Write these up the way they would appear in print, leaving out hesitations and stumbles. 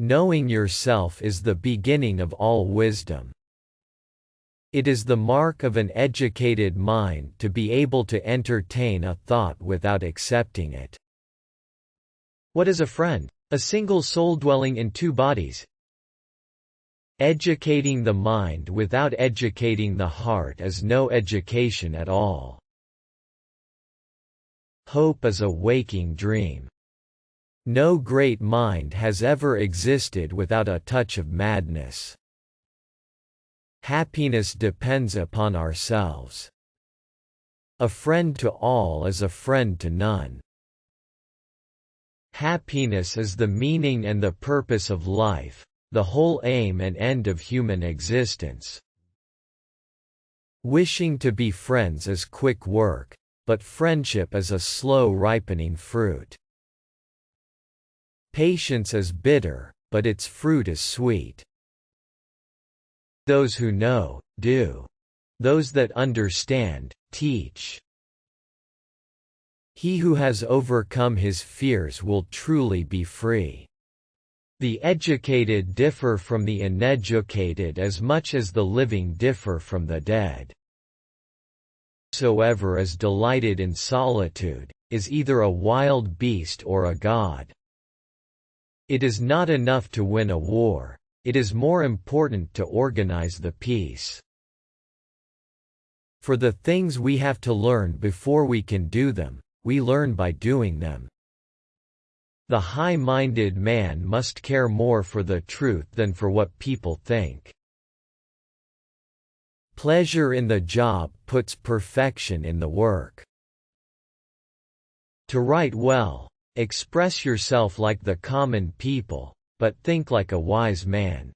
Knowing yourself is the beginning of all wisdom. It is the mark of an educated mind to be able to entertain a thought without accepting it. What is a friend? A single soul dwelling in two bodies. Educating the mind without educating the heart is no education at all. Hope is a waking dream. No great mind has ever existed without a touch of madness. Happiness depends upon ourselves. A friend to all is a friend to none. Happiness is the meaning and the purpose of life, the whole aim and end of human existence. Wishing to be friends is quick work, but friendship is a slow ripening fruit. Patience is bitter, but its fruit is sweet. Those who know, do. Those that understand, teach. He who has overcome his fears will truly be free. The educated differ from the uneducated as much as the living differ from the dead. Whosoever is delighted in solitude, is either a wild beast or a god. It is not enough to win a war, it is more important to organize the peace. For the things we have to learn before we can do them, we learn by doing them. The high-minded man must care more for the truth than for what people think. Pleasure in the job puts perfection in the work. To write well, express yourself like the common people, but think like a wise man.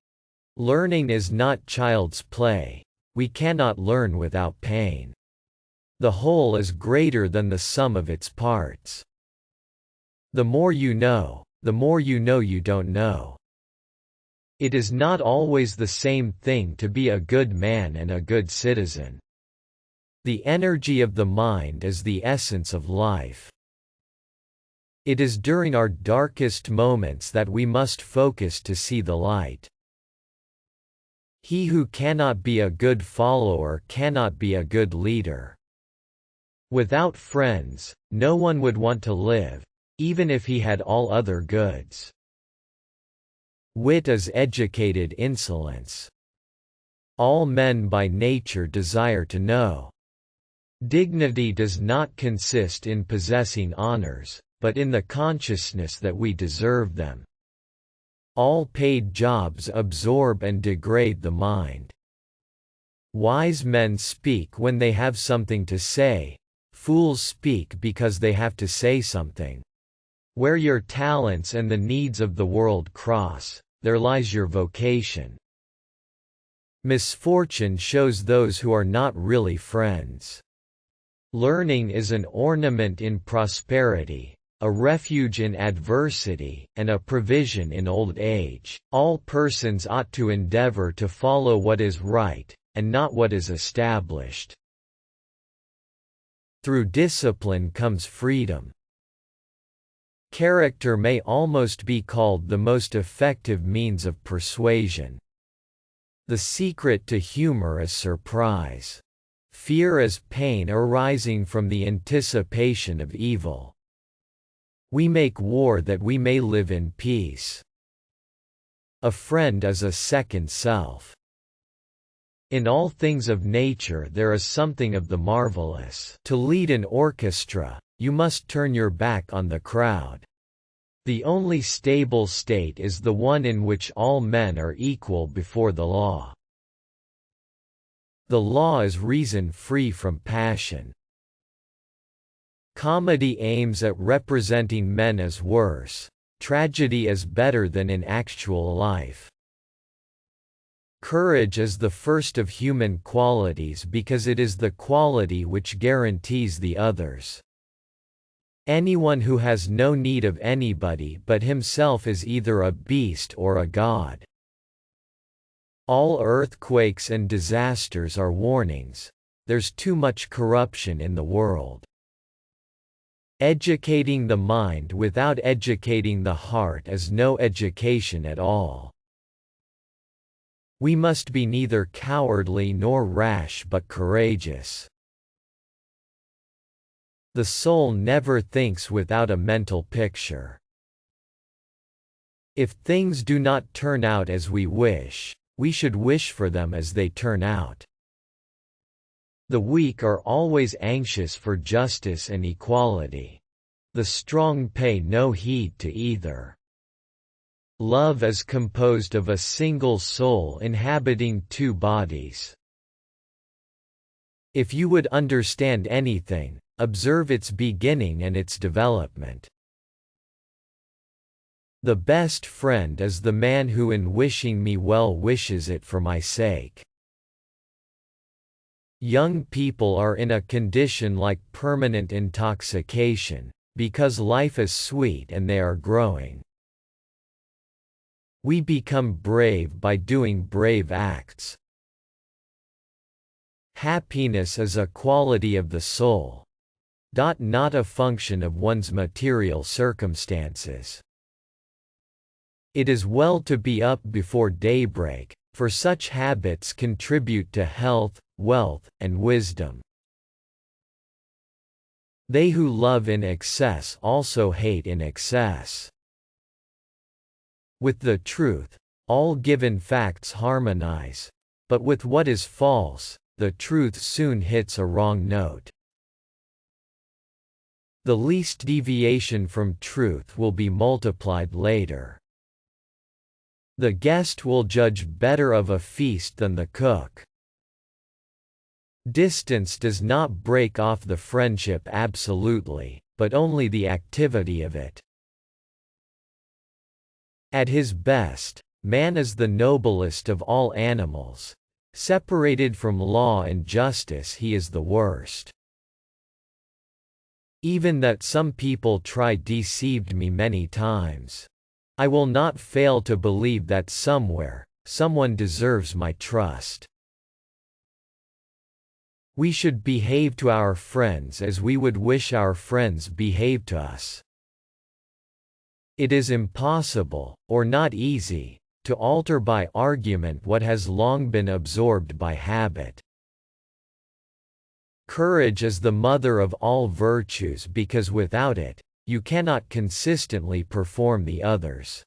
Learning is not child's play. We cannot learn without pain. The whole is greater than the sum of its parts. The more you know you don't know. It is not always the same thing to be a good man and a good citizen. The energy of the mind is the essence of life. It is during our darkest moments that we must focus to see the light. He who cannot be a good follower cannot be a good leader. Without friends, no one would want to live, even if he had all other goods. Wit is educated insolence. All men by nature desire to know. Dignity does not consist in possessing honors, but in the consciousness that we deserve them. All paid jobs absorb and degrade the mind. Wise men speak when they have something to say, fools speak because they have to say something. Where your talents and the needs of the world cross, there lies your vocation. Misfortune shows those who are not really friends. Learning is an ornament in prosperity, a refuge in adversity, and a provision in old age. All persons ought to endeavor to follow what is right, and not what is established. Through discipline comes freedom. Character may almost be called the most effective means of persuasion. The secret to humor is surprise. Fear is pain arising from the anticipation of evil. We make war that we may live in peace. A friend is a second self. In all things of nature there is something of the marvelous. To lead an orchestra, you must turn your back on the crowd. The only stable state is the one in which all men are equal before the law. The law is reason free from passion. Comedy aims at representing men as worse, tragedy is better than in actual life. Courage is the first of human qualities because it is the quality which guarantees the others. Anyone who has no need of anybody but himself is either a beast or a god. All earthquakes and disasters are warnings. There's too much corruption in the world. Educating the mind without educating the heart is no education at all. We must be neither cowardly nor rash but courageous. The soul never thinks without a mental picture. If things do not turn out as we wish, we should wish for them as they turn out. The weak are always anxious for justice and equality. The strong pay no heed to either. Love is composed of a single soul inhabiting two bodies. If you would understand anything, observe its beginning and its development. The best friend is the man who in wishing me well wishes it for my sake. Young people are in a condition like permanent intoxication, because life is sweet and they are growing. We become brave by doing brave acts. Happiness is a quality of the soul, not a function of one's material circumstances. It is well to be up before daybreak, for such habits contribute to health, wealth, and wisdom. They who love in excess also hate in excess. With the truth, all given facts harmonize, but with what is false, the truth soon hits a wrong note. The least deviation from truth will be multiplied later. The guest will judge better of a feast than the cook. Distance does not break off the friendship absolutely, but only the activity of it. At his best, man is the noblest of all animals. Separated from law and justice, he is the worst. Even that some people try deceived me many times. I will not fail to believe that somewhere, someone deserves my trust. We should behave to our friends as we would wish our friends behave to us. It is impossible, or not easy, to alter by argument what has long been absorbed by habit. Courage is the mother of all virtues because without it, you cannot consistently perform the others.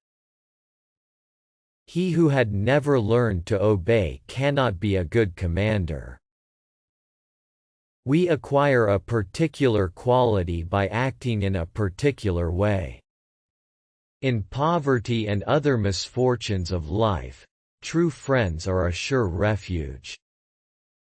He who had never learned to obey cannot be a good commander. We acquire a particular quality by acting in a particular way. In poverty and other misfortunes of life, true friends are a sure refuge.